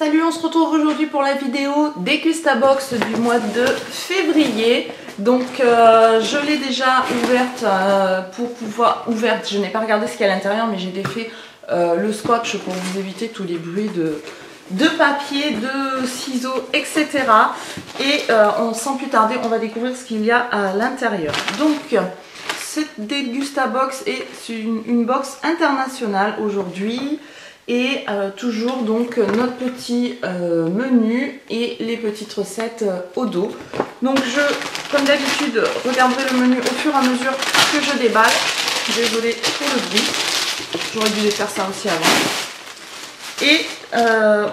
Salut, on se retrouve aujourd'hui pour la vidéo Dégustabox du mois de février. Donc je l'ai déjà ouverte pour pouvoir... je n'ai pas regardé ce qu'il y a à l'intérieur, mais j'ai défait le scotch pour vous éviter tous les bruits de papier, de ciseaux, etc. Et sans plus tarder, on va découvrir ce qu'il y a à l'intérieur. Donc cette Dégustabox est une box internationale aujourd'hui. Et toujours donc notre petit menu et les petites recettes au dos. Donc comme d'habitude, regarderai le menu au fur et à mesure que je déballe. Désolée pour le bruit, j'aurais dû faire ça aussi avant. Et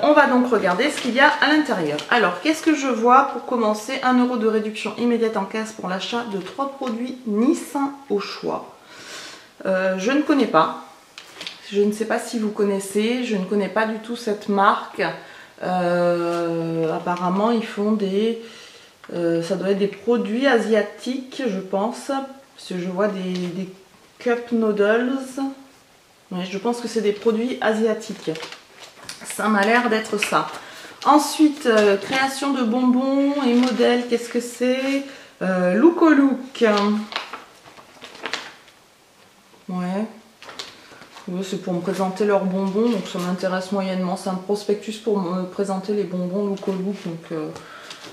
on va donc regarder ce qu'il y a à l'intérieur. Alors qu'est-ce que je vois pour commencer? 1 € de réduction immédiate en caisse pour l'achat de 3 produits Nissin au choix. Je ne connais pas. Je ne sais pas si vous connaissez, je ne connais pas du tout cette marque. Apparemment, ils font des... ça doit être des produits asiatiques, je pense. Parce que je vois des cup noodles. Ouais, je pense que c'est des produits asiatiques. Ça m'a l'air d'être ça. Ensuite, création de bonbons et modèles. Qu'est-ce que c'est? Look au look. Ouais. Oui, c'est pour me présenter leurs bonbons, donc ça m'intéresse moyennement. C'est un prospectus pour me présenter les bonbons Look au look.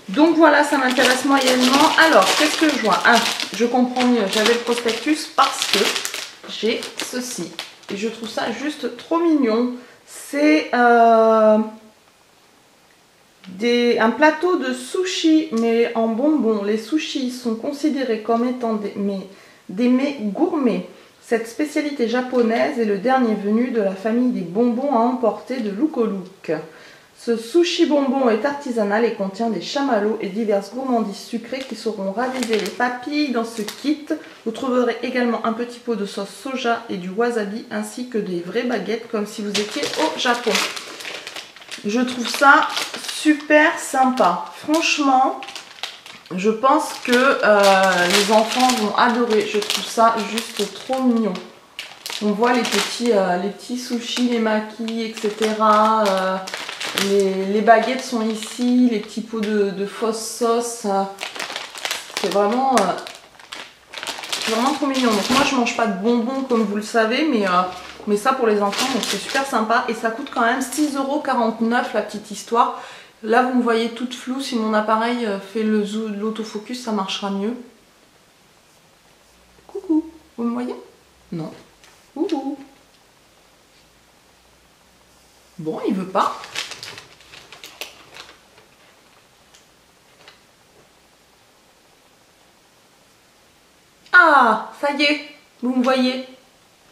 Donc voilà, ça m'intéresse moyennement. Alors, qu'est-ce que je vois? Ah, je comprends mieux. J'avais le prospectus parce que j'ai ceci. Et je trouve ça juste trop mignon. C'est un plateau de sushi, mais en bonbons. Les sushis sont considérés comme étant des mets gourmets. Cette spécialité japonaise est le dernier venu de la famille des bonbons à emporter de Look au look. Ce sushi bonbon est artisanal et contient des chamallows et diverses gourmandises sucrées qui sauront raviver les papilles dans ce kit. Vous trouverez également un petit pot de sauce soja et du wasabi ainsi que des vraies baguettes comme si vous étiez au Japon. Je trouve ça super sympa. Franchement, je pense que les enfants vont adorer. Je trouve ça juste trop mignon. On voit les petits sushis, les makis, etc. Les baguettes sont ici, les petits pots de fausse sauce. C'est vraiment trop mignon. Donc moi je mange pas de bonbons comme vous le savez, mais ça pour les enfants, donc c'est super sympa. Et ça coûte quand même 6,49 € la petite histoire. Là vous me voyez toute floue, si mon appareil fait l'autofocus ça marchera mieux. Coucou, vous me voyez? Non. Coucou. Bon, il veut pas. Ah, ça y est, vous me voyez.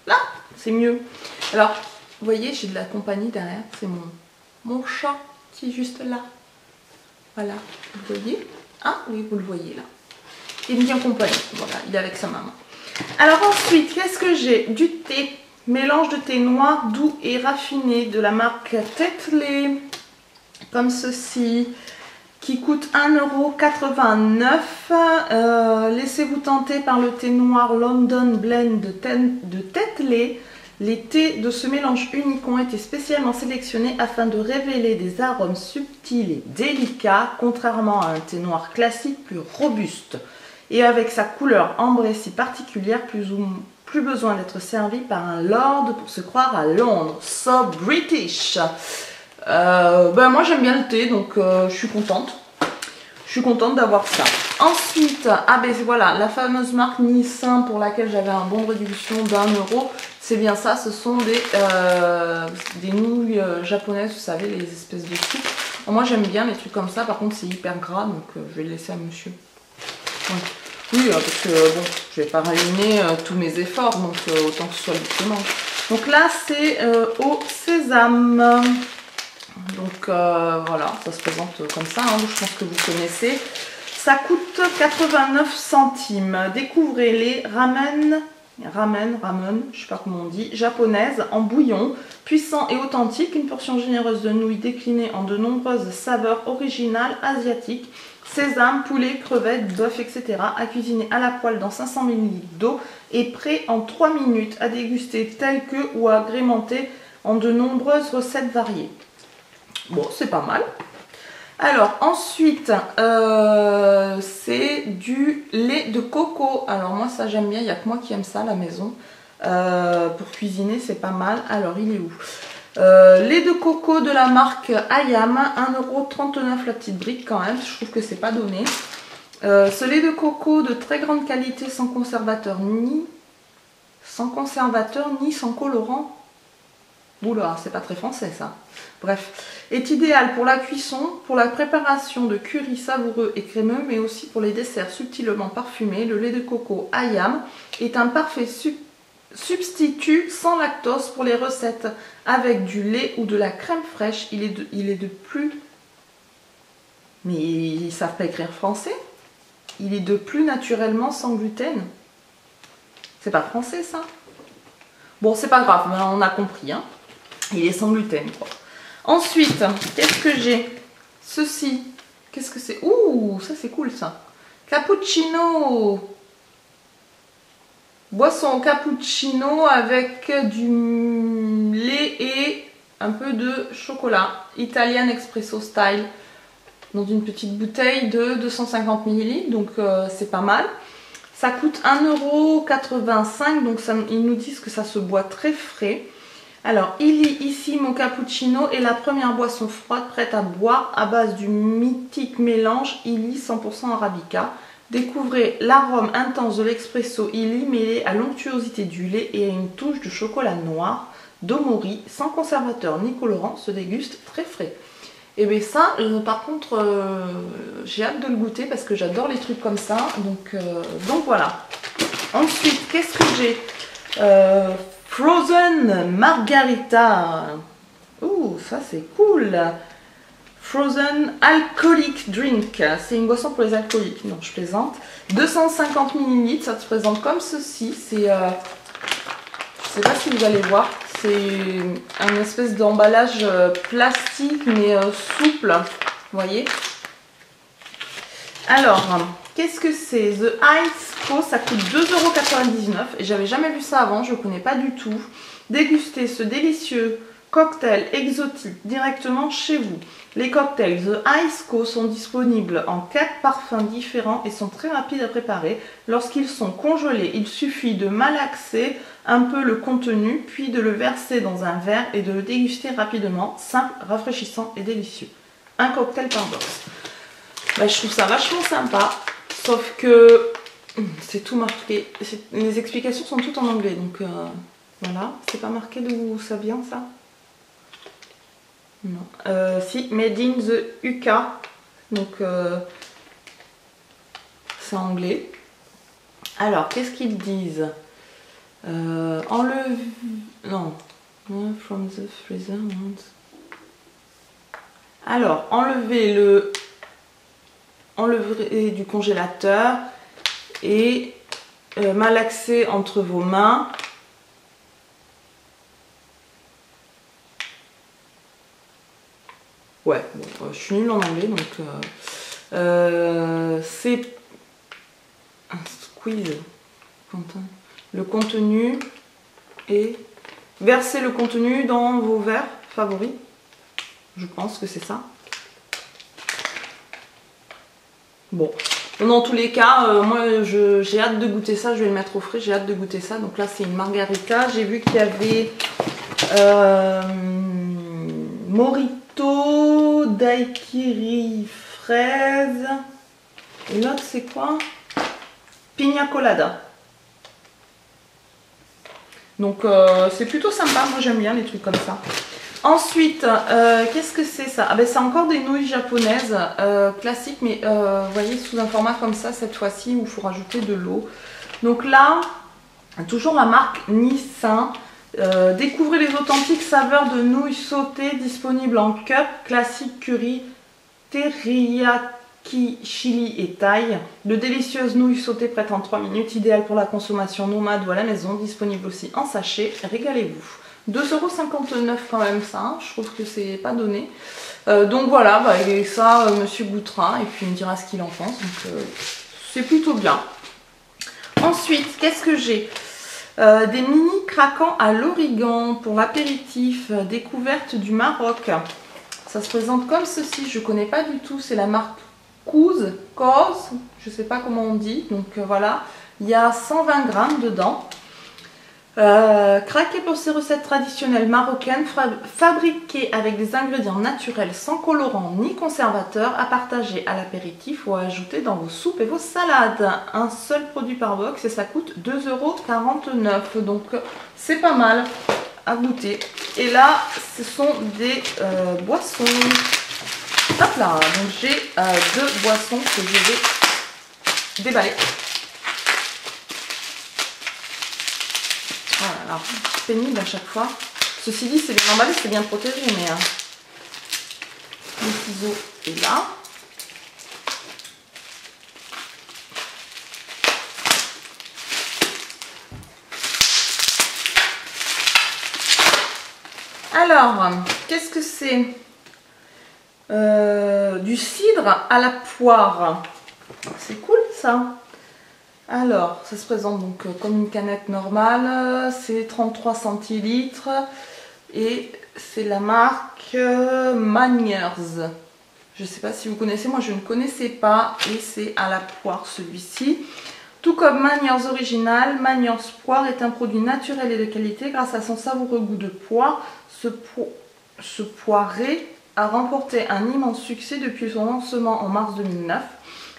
Là, c'est mieux. Alors, vous voyez, j'ai de la compagnie derrière, c'est mon chat qui est juste là. Voilà, vous voyez? Ah oui, vous le voyez là. Il me tient compagnie, voilà, il est avec sa maman. Alors ensuite, qu'est-ce que j'ai? Du thé, mélange de thé noir doux et raffiné de la marque Tetley, comme ceci, qui coûte 1,89 €. Laissez-vous tenter par le thé noir London Blend de Tetley. Les thés de ce mélange unique ont été spécialement sélectionnés afin de révéler des arômes subtils et délicats, contrairement à un thé noir classique plus robuste. Et avec sa couleur ambrée si particulière, plus besoin d'être servi par un lord pour se croire à Londres. So British. Moi j'aime bien le thé, donc je suis contente. Je suis contente d'avoir ça. Ensuite, voilà, la fameuse marque Nissin pour laquelle j'avais un bon de réduction d'1 €. C'est bien ça, ce sont des nouilles japonaises, vous savez, les espèces de soupe. Moi j'aime bien les trucs comme ça, par contre c'est hyper gras, donc je vais le laisser à monsieur. Ouais. Oui, parce que bon, je vais pas ruiner tous mes efforts, donc autant que ce soit lui qui mange. Donc là c'est au sésame. Donc voilà, ça se présente comme ça, hein, je pense que vous connaissez. Ça coûte 89 centimes. Découvrez les ramen, je sais pas comment on dit, japonaise en bouillon, puissant et authentique, une portion généreuse de nouilles déclinée en de nombreuses saveurs originales asiatiques, sésame, poulet, crevettes, bœuf, etc. à cuisiner à la poêle dans 500 ml d'eau et prêt en 3 minutes à déguster tel que ou à agrémenter en de nombreuses recettes variées. Bon, c'est pas mal. Alors ensuite, c'est du lait de coco. Alors moi ça j'aime bien, il n'y a que moi qui aime ça à la maison. Pour cuisiner c'est pas mal. Alors il est où? Lait de coco de la marque Ayam, 1,39 € la petite brique quand même, je trouve que c'est pas donné. Ce lait de coco de très grande qualité, sans conservateur ni sans colorant. Oula, c'est pas très français ça. Bref, est idéal pour la cuisson, pour la préparation de curry savoureux et crémeux, mais aussi pour les desserts subtilement parfumés. Le lait de coco Ayam est un parfait substitut sans lactose pour les recettes avec du lait ou de la crème fraîche. Il est de plus... Mais ils savent pas écrire français. Il est de plus naturellement sans gluten. C'est pas français ça? Bon, c'est pas grave, on a compris. Hein. Il est sans gluten, quoi. Ensuite, qu'est-ce que j'ai? Ceci. Qu'est-ce que c'est? Ouh, ça c'est cool ça. Cappuccino. Boisson cappuccino avec du lait et un peu de chocolat. Italian Espresso Style. Dans une petite bouteille de 250 ml. Donc c'est pas mal. Ça coûte 1,85 €. Donc ça, ils nous disent que ça se boit très frais. Alors, ici mon cappuccino est la première boisson froide prête à boire à base du mythique mélange Illy 100% Arabica. Découvrez l'arôme intense de l'expresso Illy mêlé à l'onctuosité du lait et à une touche de chocolat noir d'Omori, sans conservateur ni colorant, se déguste très frais. Et bien ça, par contre, j'ai hâte de le goûter parce que j'adore les trucs comme ça. Donc voilà. Ensuite, qu'est-ce que j'ai? Frozen Margarita. Ouh, ça c'est cool. Frozen Alcoholic Drink. C'est une boisson pour les alcooliques. Non, je plaisante. 250 ml. Ça se présente comme ceci. C'est... je sais pas si vous allez voir. C'est un espèce d'emballage plastique mais souple. Vous voyez? Alors, qu'est-ce que c'est? The Ice Co, ça coûte 2,99 € et j'avais jamais vu ça avant, je ne connais pas du tout. Dégustez ce délicieux cocktail exotique directement chez vous. Les cocktails The Ice Co sont disponibles en 4 parfums différents et sont très rapides à préparer. Lorsqu'ils sont congelés, il suffit de malaxer un peu le contenu, puis de le verser dans un verre et de le déguster rapidement. Simple, rafraîchissant et délicieux. Un cocktail par box. Bah, je trouve ça vachement sympa, sauf que c'est tout marqué. Les explications sont toutes en anglais, donc voilà. C'est pas marqué d'où ça vient ça? Non. Si, Made in the UK, donc c'est anglais. Alors, qu'est-ce qu'ils disent? Enlève... Non. From the freezer. Alors, enlevez du congélateur et malaxer entre vos mains. Ouais, bon, je suis nulle en anglais, donc c'est un squeeze. Le contenu et verser le contenu dans vos verres favoris. Je pense que c'est ça. Bon, dans tous les cas, moi j'ai hâte de goûter ça, je vais le mettre au frais, j'ai hâte de goûter ça. Donc là c'est une margarita, j'ai vu qu'il y avait Morito, daiquiri, fraise. Et l'autre c'est quoi? Pina colada. Donc c'est plutôt sympa, moi j'aime bien les trucs comme ça. Ensuite, qu'est-ce que c'est ça? Ah ben c'est encore des nouilles japonaises classiques, mais vous voyez sous un format comme ça cette fois-ci où il faut rajouter de l'eau. Donc là, toujours la marque Nissin. Découvrez les authentiques saveurs de nouilles sautées disponibles en cup, classique, curry, teriyaki, chili et thaï. De délicieuses nouilles sautées prêtes en 3 minutes, idéales pour la consommation nomade ou à la maison, disponible aussi en sachet. Régalez-vous. 2,59 € quand même ça, hein. Je trouve que c'est pas donné. Donc voilà, bah, et ça, monsieur goûtera et puis il me dira ce qu'il en pense. Donc c'est plutôt bien. Ensuite, qu'est-ce que j'ai? Des mini craquants à l'origan pour l'apéritif, découverte du Maroc. Ça se présente comme ceci, je connais pas du tout, c'est la marque Cause, je sais pas comment on dit, donc voilà. Il y a 120 grammes dedans. Craqué pour ces recettes traditionnelles marocaines, fabriquées avec des ingrédients naturels sans colorant ni conservateur, à partager à l'apéritif ou à ajouter dans vos soupes et vos salades. Un seul produit par box et ça coûte 2,49 €. Donc c'est pas mal à goûter. Et là, ce sont des boissons. Hop là, donc j'ai 2 boissons que je vais déballer. Voilà, alors pénible à chaque fois. Ceci dit, c'est bien emballé, c'est bien protégé, mais le ciseau est là. Alors, qu'est-ce que c'est? Du cidre à la poire. C'est cool ça. Alors, ça se présente donc comme une canette normale, c'est 33 centilitres et c'est la marque Manners. Je ne sais pas si vous connaissez, moi je ne connaissais pas et c'est à la poire celui-ci. Tout comme Manners original, Manners poire est un produit naturel et de qualité grâce à son savoureux goût de poire. Ce poiré a remporté un immense succès depuis son lancement en mars 2009.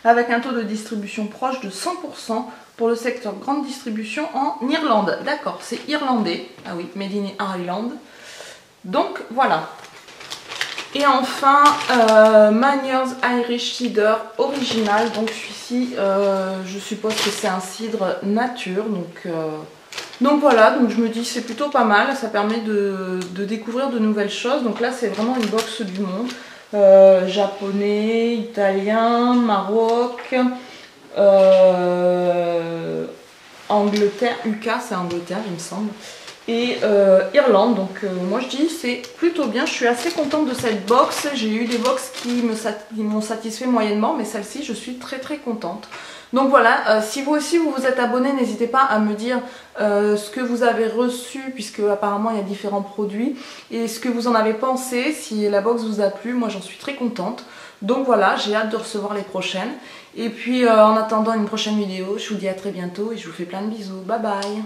Avec un taux de distribution proche de 100% pour le secteur grande distribution en Irlande. D'accord, c'est irlandais. Ah oui, Made in Ireland. Donc voilà. Et enfin, Manners Irish Cider original. Donc celui-ci, je suppose que c'est un cidre nature. Donc voilà, donc je me dis c'est plutôt pas mal. Ça permet de découvrir de nouvelles choses. Donc là, c'est vraiment une box du monde. Japonais, italien, Maroc, Angleterre, UK c'est Angleterre il me semble, et Irlande. Donc moi je dis c'est plutôt bien, je suis assez contente de cette box. J'ai eu des box qui m'ont satisfait moyennement, mais celle-ci je suis très contente. Donc voilà, si vous aussi vous vous êtes abonné, n'hésitez pas à me dire ce que vous avez reçu, puisque apparemment il y a différents produits, et ce que vous en avez pensé, si la box vous a plu. Moi j'en suis très contente. Donc voilà, j'ai hâte de recevoir les prochaines. Et puis en attendant une prochaine vidéo, je vous dis à très bientôt et je vous fais plein de bisous. Bye bye.